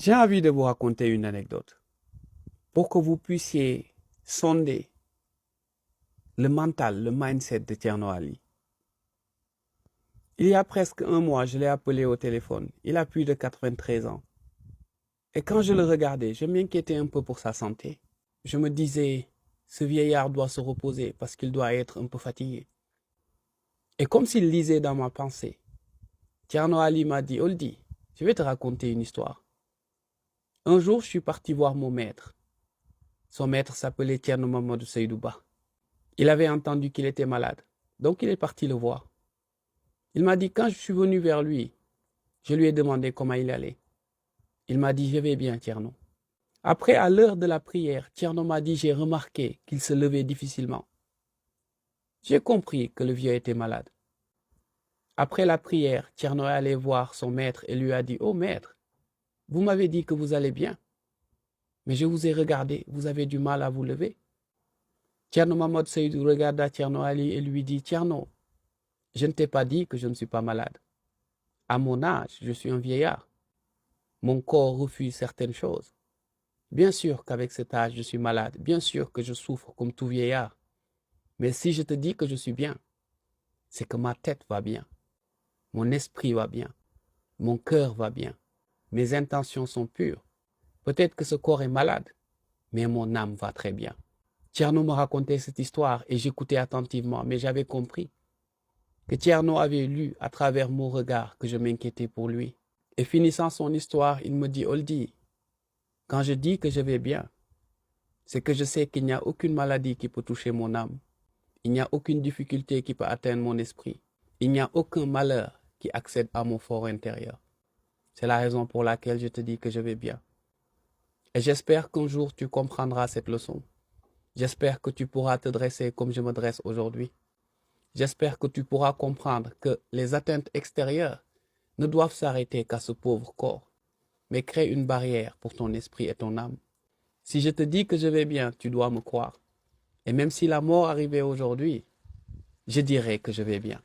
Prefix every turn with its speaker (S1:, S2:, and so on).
S1: J'ai envie de vous raconter une anecdote pour que vous puissiez sonder le mental, le mindset de Thierno Ali. Il y a presque un mois, je l'ai appelé au téléphone. Il a plus de 93 ans. Et quand je le regardais, je m'inquiétais un peu pour sa santé. Je me disais, ce vieillard doit se reposer parce qu'il doit être un peu fatigué. Et comme s'il lisait dans ma pensée, Thierno Ali m'a dit, Oldie, je vais te raconter une histoire. Un jour, je suis parti voir mon maître. Son maître s'appelait Thierno Mamadou Seydouba. Il avait entendu qu'il était malade, donc il est parti le voir. Il m'a dit, quand je suis venu vers lui, je lui ai demandé comment il allait. Il m'a dit, je vais bien, Thierno. Après, à l'heure de la prière, Thierno m'a dit, j'ai remarqué qu'il se levait difficilement. J'ai compris que le vieux était malade. Après la prière, Thierno est allé voir son maître et lui a dit, oh maître, vous m'avez dit que vous allez bien, mais je vous ai regardé, vous avez du mal à vous lever. Thierno Mamadou Seydou regarda Thierno Ali et lui dit, Thierno, je ne t'ai pas dit que je ne suis pas malade. À mon âge, je suis un vieillard. Mon corps refuse certaines choses. Bien sûr qu'avec cet âge, je suis malade. Bien sûr que je souffre comme tout vieillard. Mais si je te dis que je suis bien, c'est que ma tête va bien. Mon esprit va bien. Mon cœur va bien. Mes intentions sont pures. Peut-être que ce corps est malade, mais mon âme va très bien. Thierno me racontait cette histoire et j'écoutais attentivement, mais j'avais compris que Thierno avait lu à travers mon regard que je m'inquiétais pour lui. Et finissant son histoire, il me dit, Oldie, quand je dis que je vais bien, c'est que je sais qu'il n'y a aucune maladie qui peut toucher mon âme. Il n'y a aucune difficulté qui peut atteindre mon esprit. Il n'y a aucun malheur qui accède à mon fort intérieur. C'est la raison pour laquelle je te dis que je vais bien. Et j'espère qu'un jour tu comprendras cette leçon. J'espère que tu pourras te dresser comme je me dresse aujourd'hui. J'espère que tu pourras comprendre que les atteintes extérieures ne doivent s'arrêter qu'à ce pauvre corps, mais créent une barrière pour ton esprit et ton âme. Si je te dis que je vais bien, tu dois me croire. Et même si la mort arrivait aujourd'hui, je dirais que je vais bien.